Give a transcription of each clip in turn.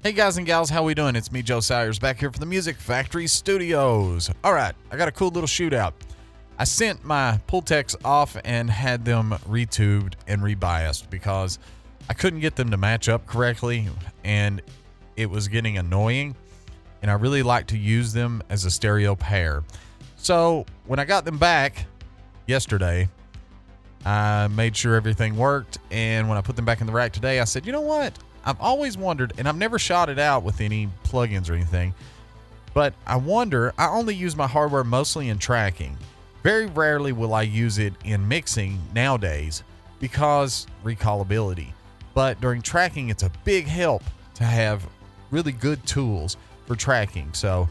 Hey guys and gals, how we doing? It's me, Joe Sayers, back here for the Music Factory Studios. All right, I got a cool little shootout. I sent my Pultecs off and had them retubed and rebiased because I couldn't get them to match up correctly, and it was getting annoying, and I really like to use them as a stereo pair. So when I got them back yesterday, I made sure everything worked, and when I put them back in the rack today, I said, you know what? I've always wondered, and I've never shot it out with any plugins or anything, but I wonder, I only use my hardware mostly in tracking. Very rarely will I use it in mixing nowadays because recallability. But during tracking, it's a big help to have really good tools for tracking. So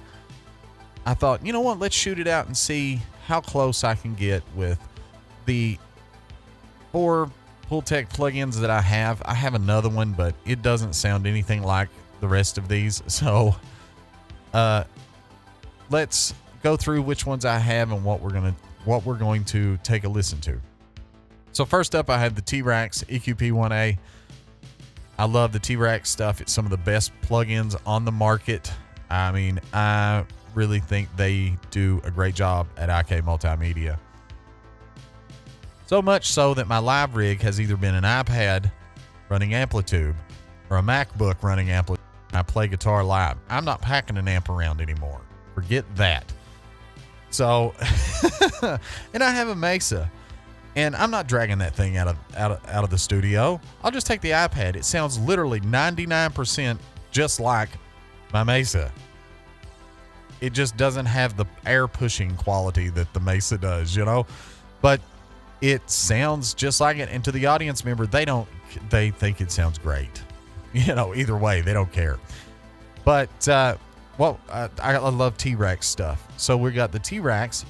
I thought, you know what, let's shoot it out and see how close I can get with the 4 Pultec plugins that I have. I have another one, but it doesn't sound anything like the rest of these. So let's go through which ones I have and what we're going to take a listen to. So first up, I have the T-Rax EQP1A. I love the T-Rax stuff. It's some of the best plugins on the market. I mean, I really think they do a great job at IK Multimedia. So much so that my live rig has either been an iPad running Amplitude or a MacBook running Amplitude. I play guitar live. I'm not packing an amp around anymore. Forget that. So, and I have a Mesa, and I'm not dragging that thing out of the studio. I'll just take the iPad. It sounds literally 99% just like my Mesa. It just doesn't have the air pushing quality that the Mesa does, you know, but it sounds just like it. And to the audience member, they think it sounds great. You know, either way, they don't care. But, I love T-Rax stuff. So we got the T-Rax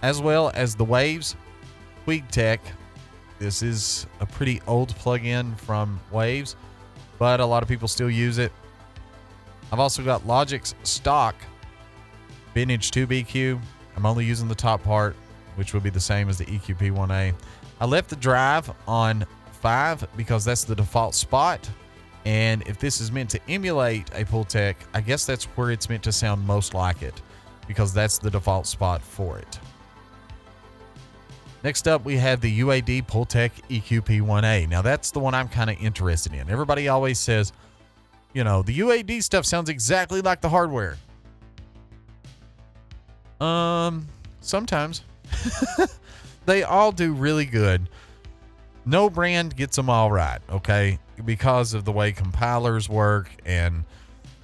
as well as the Waves Pultec. This is a pretty old plugin from Waves, but a lot of people still use it. I've also got Logic's stock vintage tube EQ. I'm only using the top part, which would be the same as the EQP1A. I left the drive on 5 because that's the default spot. And if this is meant to emulate a Pultec, I guess that's where it's meant to sound most like it, because that's the default spot for it. Next up, we have the UAD Pultec EQP1A. Now that's the one I'm kind of interested in. Everybody always says, you know, the UAD stuff sounds exactly like the hardware. Sometimes. They all do really good. No brand gets them all right, okay? Because of the way compilers work and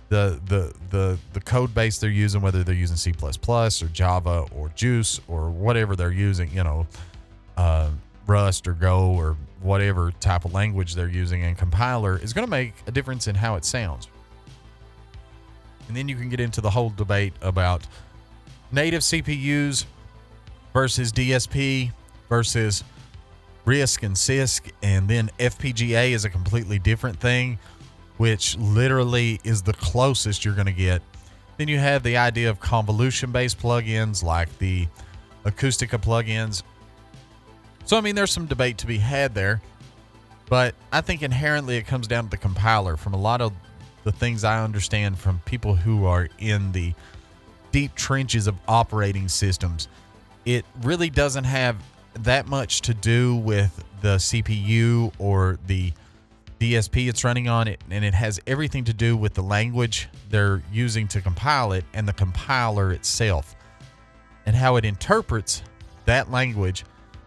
the code base they're using, whether they're using C++ or Java or Juice or whatever they're using, you know, Rust or Go or whatever type of language they're using, and compiler is going to make a difference in how it sounds. And then you can get into the whole debate about native CPUs versus DSP versus RISC and CISC, and then FPGA is a completely different thing, which literally is the closest you're going to get. Then you have the idea of convolution-based plugins like the Acoustica plugins. So, I mean, there's some debate to be had there, but I think inherently it comes down to the compiler. From a lot of the things I understand from people who are in the deep trenches of operating systems, it really doesn't have that much to do with the CPU or the DSP it's running on it, and it has everything to do with the language they're using to compile it and the compiler itself and how it interprets that language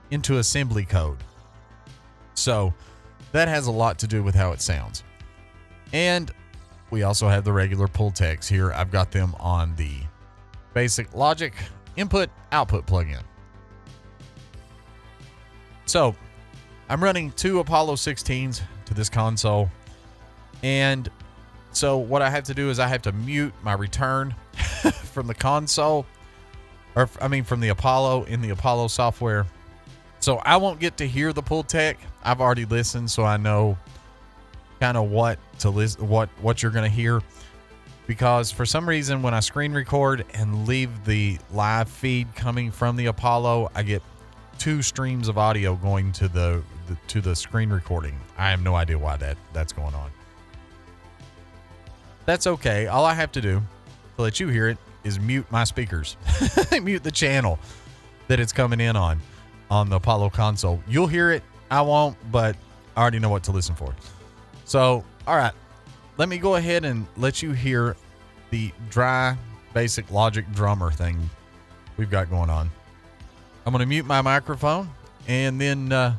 into assembly code. So that has a lot to do with how it sounds. And we also have the regular Pultecs here. I've got them on the basic Logic input output plugin. So I'm running 2 Apollo 16s to this console, and so what I have to do is I have to mute my return from the console, or I mean from the Apollo in the Apollo software. So I won't get to hear the Pultec. I've already listened, so I know kind of what to listen, what you're going to hear. Because for some reason, when I screen record and leave the live feed coming from the Apollo, I get 2 streams of audio going to the screen recording. I have no idea why that's going on. That's okay. All I have to do to let you hear it is mute my speakers, mute the channel that it's coming in on the Apollo console. You'll hear it. I won't, but I already know what to listen for. So, all right, let me go ahead and let you hear the dry basic Logic drummer thing we've got going on. I'm going to mute my microphone, and then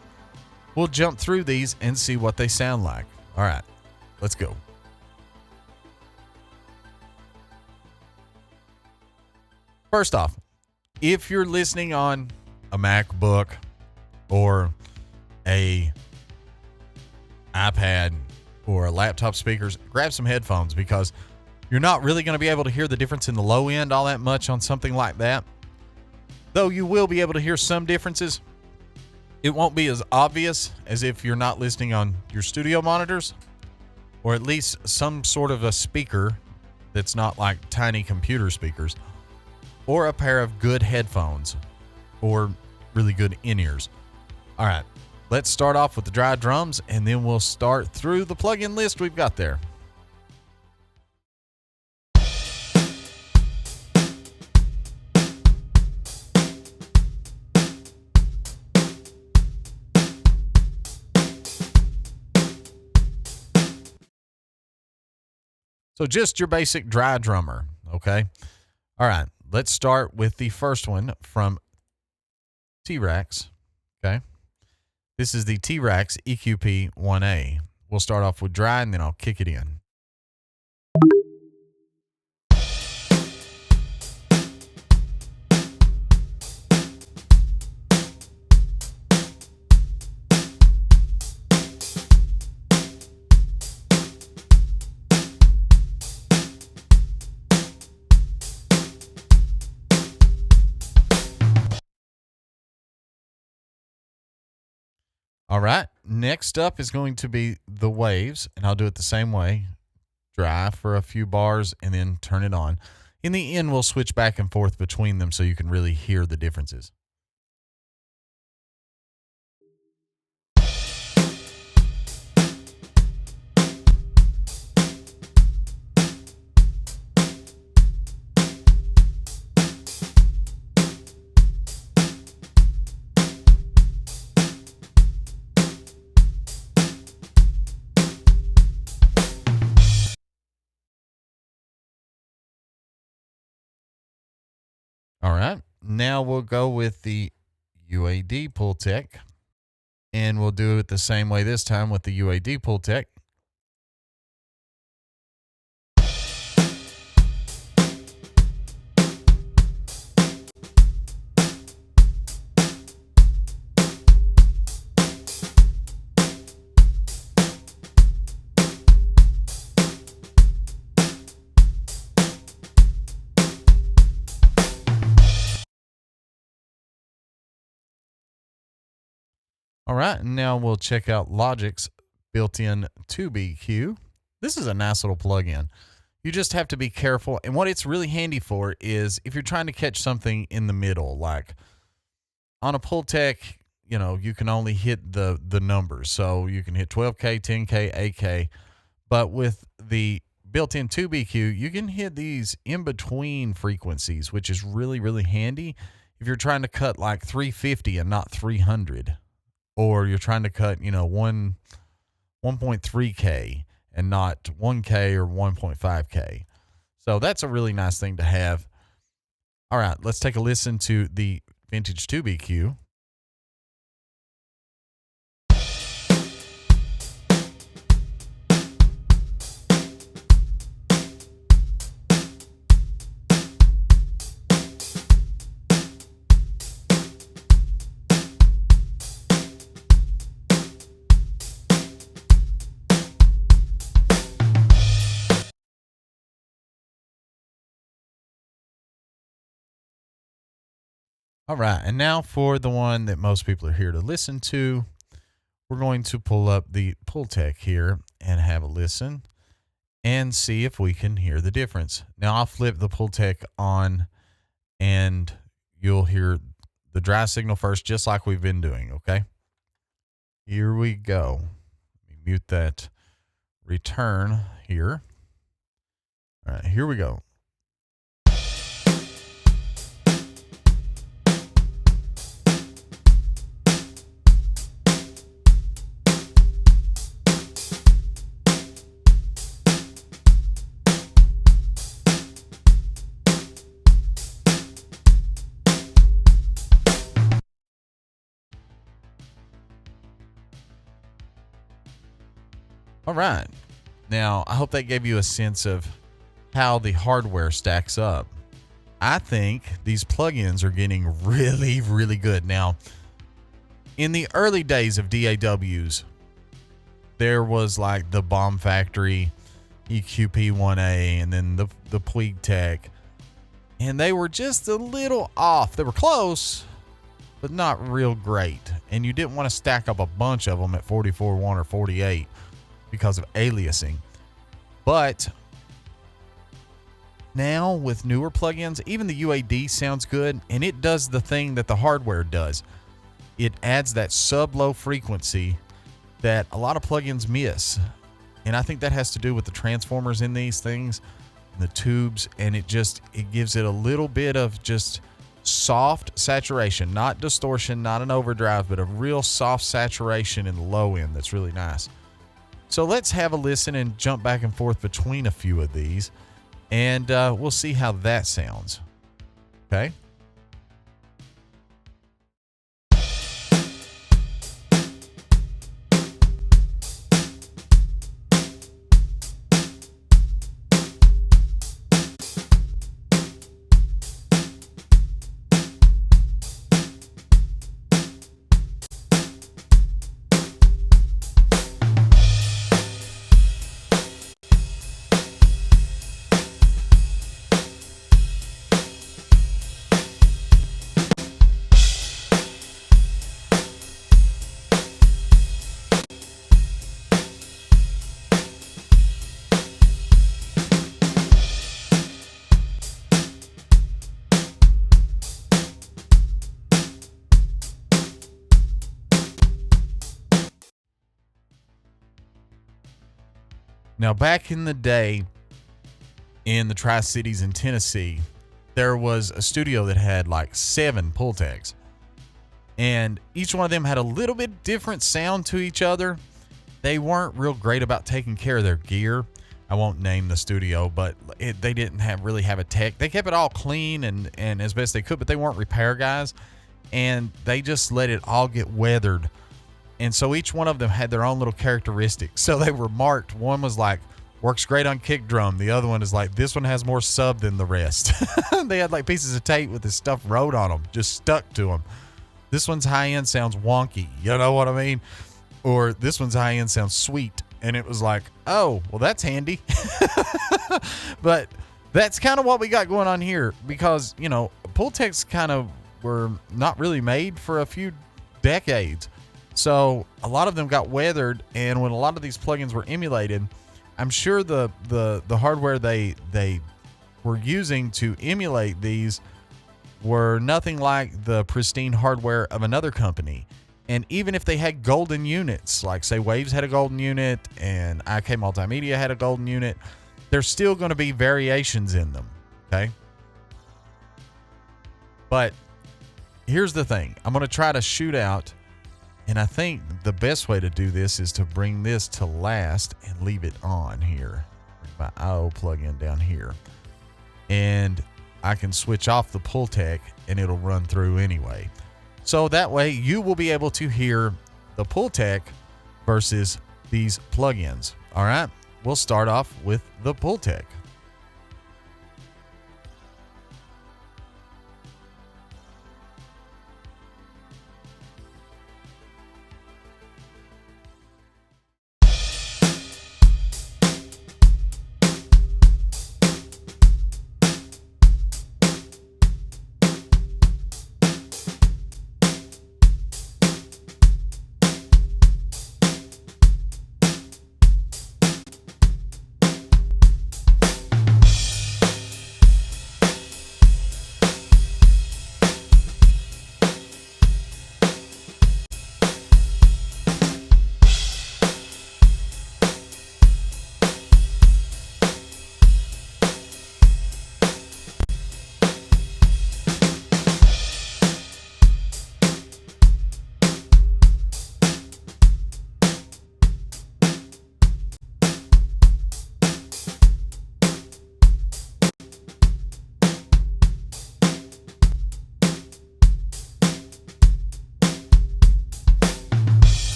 we'll jump through these and see what they sound like. All right, let's go. First off, if you're listening on a MacBook or a iPad or a laptop speakers, grab some headphones, because you're not really going to be able to hear the difference in the low end all that much on something like that. Though you will be able to hear some differences. It won't be as obvious as if you're not listening on your studio monitors, or at least some sort of a speaker that's not like tiny computer speakers, or a pair of good headphones, or really good in-ears. All right, let's start off with the dry drums, and then we'll start through the plugin list we've got there. So just your basic dry drummer, okay? All right, let's start with the first one from T-Rex, okay? This is the T-Rex EQP 1A. We'll start off with dry, and then I'll kick it in. All right, next up is going to be the waves, and I'll do it the same way. Dry for a few bars and then turn it on. In the end, we'll switch back and forth between them so you can really hear the differences. All right, now we'll go with the UAD Pultec, and we'll do it the same way this time with the UAD Pultec. All right, and now we'll check out Logic's built-in Tube EQ. This is a nice little plugin. You just have to be careful, and what it's really handy for is if you're trying to catch something in the middle, like on a Pultec, you know, you can only hit the numbers, so you can hit 12K, 10K, 8K, but with the built-in Tube EQ, you can hit these in-between frequencies, which is really, really handy if you're trying to cut like 350 and not 300. Or you're trying to cut, 1.3K and not 1K or 1.5K. So that's a really nice thing to have. All right, let's take a listen to the vintage Tube EQ. All right, and now for the one that most people are here to listen to, we're going to pull up the Pultec here and have a listen and see if we can hear the difference. Now I'll flip the Pultec on and you'll hear the dry signal first, just like we've been doing, okay? Here we go. Let me mute that return here. All right, here we go. All right. Now, I hope that gave you a sense of how the hardware stacks up. I think these plugins are getting really, really good. Now, in the early days of DAWs, there was like the Bomb Factory EQP1A and then the Pultec, and they were just a little off. They were close, but not real great. And you didn't want to stack up a bunch of them at 44.1 or 48 because of aliasing. But now with newer plugins, even the UAD sounds good, and it does the thing that the hardware does. It adds that sub-low frequency that a lot of plugins miss. And I think that has to do with the transformers in these things, the tubes, and it gives it a little bit of just soft saturation, not distortion, not an overdrive, but a real soft saturation in the low end that's really nice. So let's have a listen and jump back and forth between a few of these, and we'll see how that sounds. Okay. Now, back in the day in the Tri-Cities in Tennessee, there was a studio that had like 7 Pultecs, and each one of them had a little bit different sound to each other. They weren't real great about taking care of their gear. I won't name the studio, but they didn't really have a tech. They kept it all clean and as best they could, but they weren't repair guys, and they just let it all get weathered. And so each one of them had their own little characteristics. So they were marked. One was like, works great on kick drum. The other one is like, this one has more sub than the rest. They had like pieces of tape with this stuff wrote on them, just stuck to them. This one's high end sounds wonky. You know what I mean? Or this one's high end sounds sweet. And it was like, oh, well, that's handy. But that's kind of what we got going on here, because, you know, Pultecs kind of were not really made for a few decades. So a lot of them got weathered, and when a lot of these plugins were emulated, I'm sure the hardware they were using to emulate these were nothing like the pristine hardware of another company. And even if they had golden units, like say Waves had a golden unit and IK Multimedia had a golden unit, there's still going to be variations in them. Okay. But here's the thing. I'm going to try to shoot out. And I think the best way to do this is to bring this to last and leave it on here. Bring my IO plugin down here. And I can switch off the Pultec and it'll run through anyway. So that way you will be able to hear the Pultec versus these plugins. All right, we'll start off with the Pultec.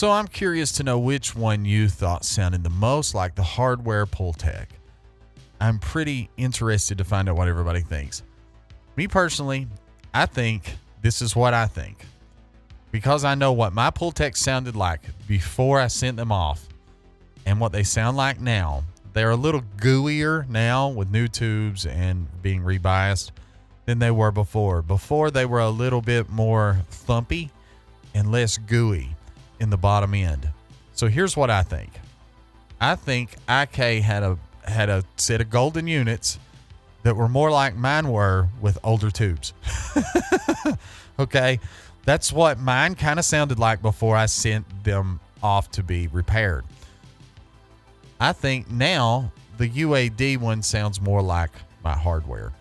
So I'm curious to know which one you thought sounded the most like the hardware Pultec. I'm pretty interested to find out what everybody thinks. Me personally, I think this is what I think. Because I know what my Pultec sounded like before I sent them off and what they sound like now. They're a little gooier now with new tubes and being rebiased than they were before. Before, they were a little bit more thumpy and less gooey in the bottom end. So here's what I think. I think IK had a set of golden units that were more like mine were with older tubes. Okay? That's what mine kind of sounded like before I sent them off to be repaired. I think now the UAD one sounds more like my hardware.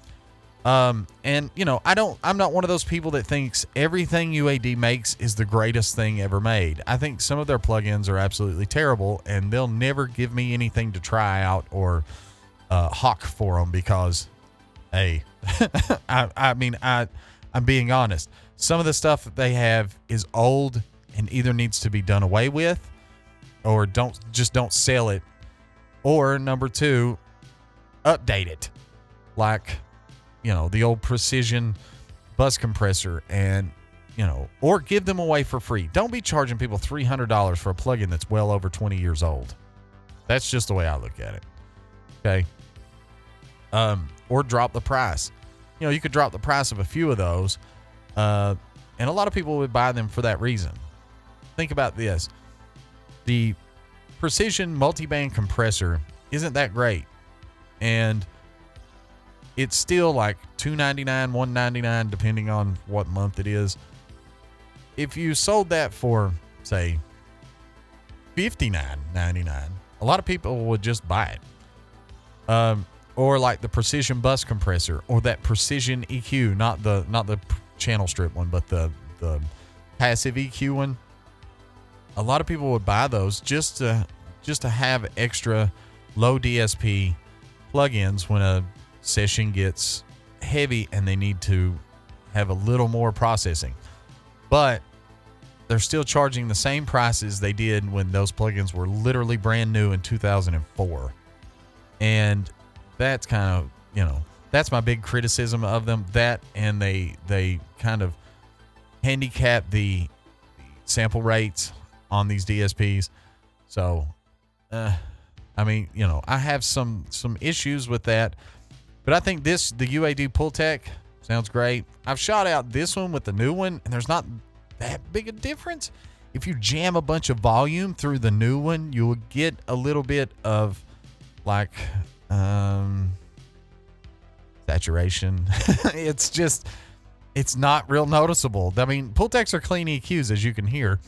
And you know, I'm not one of those people that thinks everything UAD makes is the greatest thing ever made. I think some of their plugins are absolutely terrible, and they'll never give me anything to try out or hawk for them because, hey, I'm being honest. Some of the stuff that they have is old and either needs to be done away with, or don't sell it. Or number two, update it. Like, you know, the old precision bus compressor and, you know, or give them away for free. Don't be charging people $300 for a plugin that's well over 20 years old. That's just the way I look at it. Okay. Or drop the price. You know, you could drop the price of a few of those. And a lot of people would buy them for that reason. Think about this. The precision multiband compressor isn't that great, and it's still like $299, $199 depending on what month it is. If you sold that for, say, $59.99, a lot of people would just buy it. Or like the precision bus compressor, or that precision EQ, not the channel strip one, but the passive EQ one. A lot of people would buy those just to have extra low DSP plugins when a session gets heavy and they need to have a little more processing. But they're still charging the same prices they did when those plugins were literally brand new in 2004. And that's kind of, you know, that's my big criticism of them. That, and they kind of handicap the sample rates on these DSPs. So, I mean, you know, I have some issues with that, but I think the UAD Pultec sounds great. I've shot out this one with the new one, and there's not that big a difference. If you jam a bunch of volume through the new one, you will get a little bit of like saturation. It's not real noticeable. I mean, Pultecs are clean EQs, as you can hear.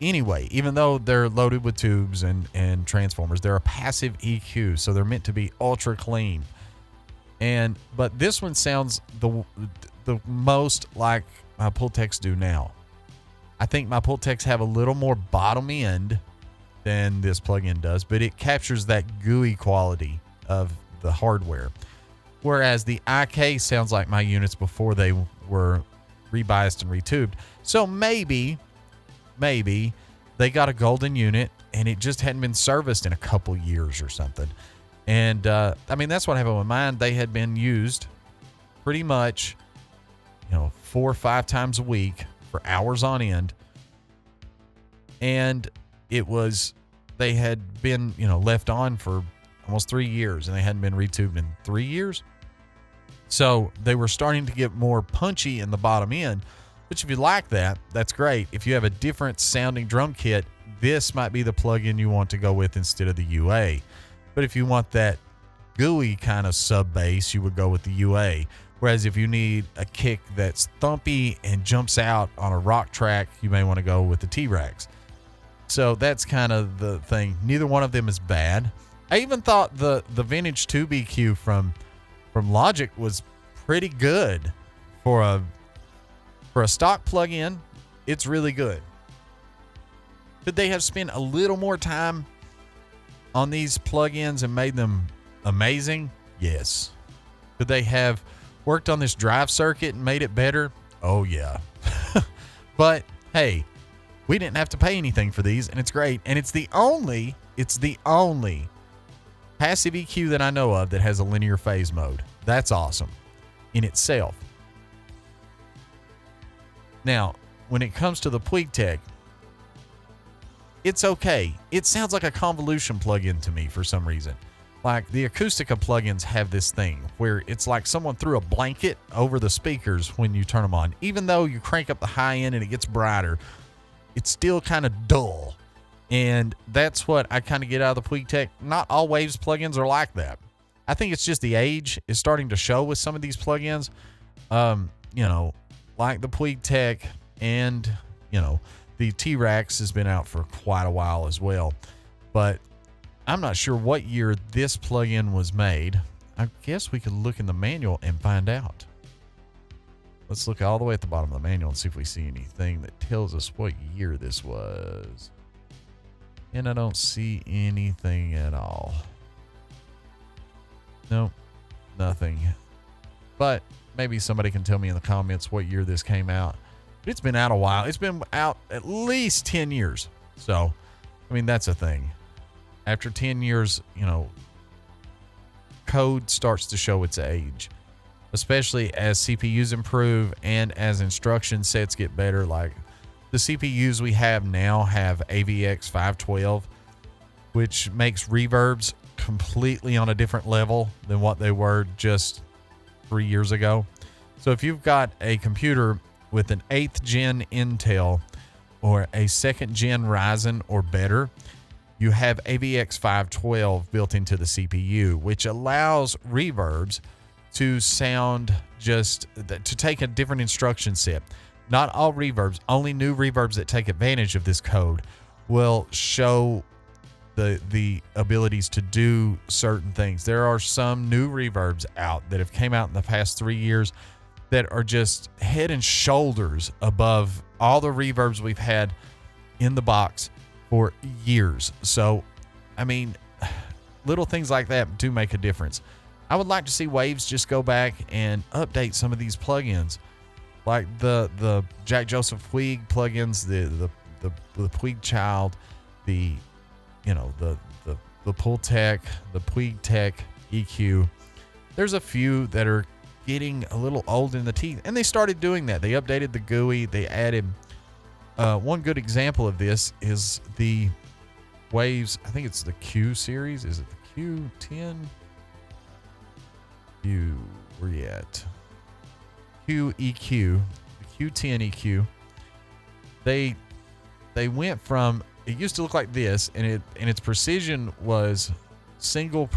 Anyway, even though they're loaded with tubes and transformers, they're a passive EQ, so they're meant to be ultra clean. But this one sounds the most like my Pultecs do now. I think my Pultecs have a little more bottom end than this plugin does, but it captures that gooey quality of the hardware. Whereas the IK sounds like my units before they were rebiased and retubed. So maybe they got a golden unit and it just hadn't been serviced in a couple years or something. And I mean, that's what happened with mine. They had been used pretty much, 4 or 5 times a week for hours on end. And they had been, left on for almost 3 years, and they hadn't been retubed in 3 years. So they were starting to get more punchy in the bottom end, which if you like that, that's great. If you have a different sounding drum kit, this might be the plugin you want to go with instead of the UA. But if you want that gooey kind of sub bass, you would go with the UA. Whereas if you need a kick that's thumpy and jumps out on a rock track, you may want to go with the T-Rex. So that's kind of the thing. Neither one of them is bad. I even thought the vintage tube EQ from Logic was pretty good for a stock plug-in. It's really good. Could they have spent a little more time on these plugins and made them amazing? Yes. Could they have worked on this drive circuit and made it better? Oh yeah. But hey, We didn't have to pay anything for these, and it's great. And it's the only passive EQ that I know of that has a linear phase mode. That's awesome in itself. Now, when it comes to the Pultec, it's okay. It sounds like a convolution plugin to me for some reason. Like the Acoustica plugins have this thing where it's like someone threw a blanket over the speakers when you turn them on. Even though you crank up the high end and it gets brighter, it's still kind of dull. And that's what I kind of get out of the Pultec. Not all Waves plugins are like that. I think it's just the age is starting to show with some of these plugins. Like the Pultec and, the T-Rax has been out for quite a while as well. But I'm not sure what year this plugin was made. I guess we could look in the manual and find out. Let's look all the way at the bottom of the manual and see if we see anything that tells us what year this was. And I don't see anything at all. Nope, nothing. But maybe somebody can tell me in the comments what year this came out. But it's been out a while. It's been out at least 10 years. So, that's a thing. After 10 years, code starts to show its age, especially as CPUs improve and as instruction sets get better. Like the CPUs we have now have AVX 512, which makes reverbs completely on a different level than what they were just 3 years ago. So if you've got a computer with an 8th gen Intel or a 2nd gen Ryzen or better, you have AVX 512 built into the CPU, which allows reverbs to sound to take a different instruction set. Not all reverbs, only new reverbs that take advantage of this code will show the abilities to do certain things. There are some new reverbs out that have came out in the past 3 years that are just head and shoulders above all the reverbs we've had in the box for years. So, little things like that do make a difference. I would like to see Waves just go back and update some of these plugins, like the Jack Joseph Puig plugins, the Puig Child, the Pultec, the Pultec EQ. There's a few that are getting a little old in the teeth, and they started doing that. They updated the GUI. They added one good example of this is the Waves. I think it's the Q series. Is it the Q10? Where you at? Q EQ, the Q10 EQ. They went from, it used to look like this, and its precision was single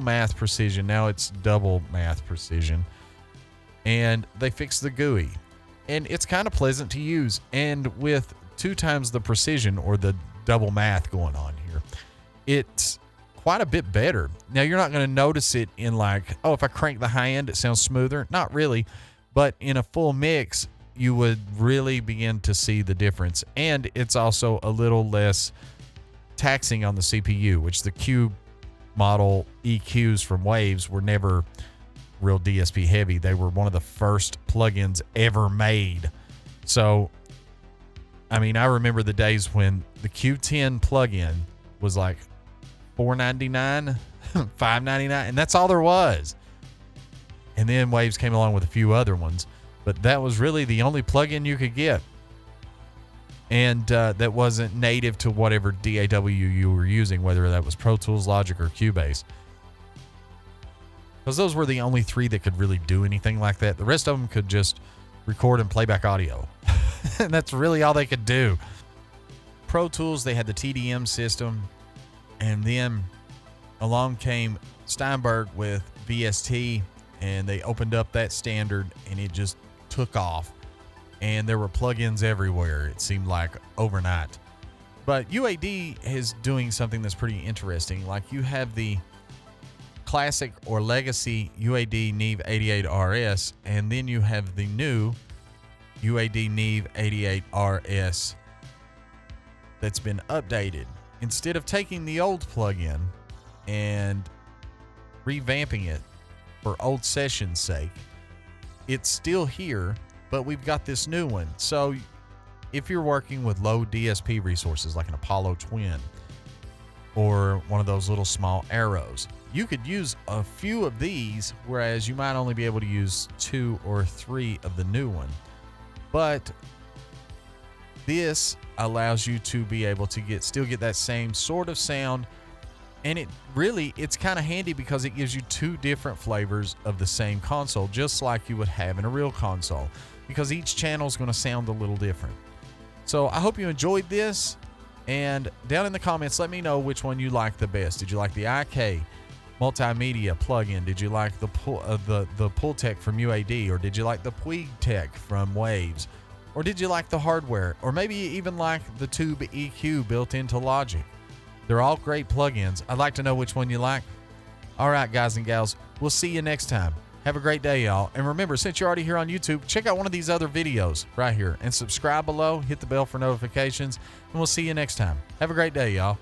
math precision. Now it's double math precision, and they fixed the GUI, and it's kind of pleasant to use. And with 2 times the precision or the double math going on here, it's quite a bit better. Now you're not going to notice it in like, oh, if I crank the high end, it sounds smoother. Not really, but in a full mix, you would really begin to see the difference. And it's also a little less taxing on the CPU, which the Q model EQs from Waves were never real DSP heavy. They were one of the first plugins ever made. So, I remember the days when the Q10 plugin was like $4.99, $5.99, and that's all there was. And then Waves came along with a few other ones, but that was really the only plugin you could get. And that wasn't native to whatever DAW you were using, whether that was Pro Tools, Logic, or Cubase. Because those were the only 3 that could really do anything like that. The rest of them could just record and playback audio. And that's really all they could do. Pro Tools, they had the TDM system. And then along came Steinberg with VST, and they opened up that standard, and it just took off. And there were plugins everywhere, it seemed like, overnight. But UAD is doing something that's pretty interesting. Like, you have the classic or legacy UAD Neve 88RS, and then you have the new UAD Neve 88RS that's been updated. Instead of taking the old plugin and revamping it for old session's sake, it's still here, but we've got this new one. So if you're working with low DSP resources like an Apollo Twin or one of those little small arrows, you could use a few of these, whereas you might only be able to use 2 or 3 of the new one. But this allows you to be able to still get that same sort of sound. And it's kind of handy because it gives you 2 different flavors of the same console, just like you would have in a real console, because each channel is going to sound a little different. So I hope you enjoyed this, and down in the comments, let me know which one you like the best. Did you like the IK Multimedia plugin? Did you like the Pultec from UAD, or did you like the Pultec from Waves, or did you like the hardware, or maybe you even like the Tube EQ built into Logic? They're all great plugins. I'd like to know which one you like. All right, guys and gals, we'll see you next time. Have a great day, y'all. And remember, since you're already here on YouTube, check out one of these other videos right here and subscribe below, hit the bell for notifications, and we'll see you next time. Have a great day, y'all.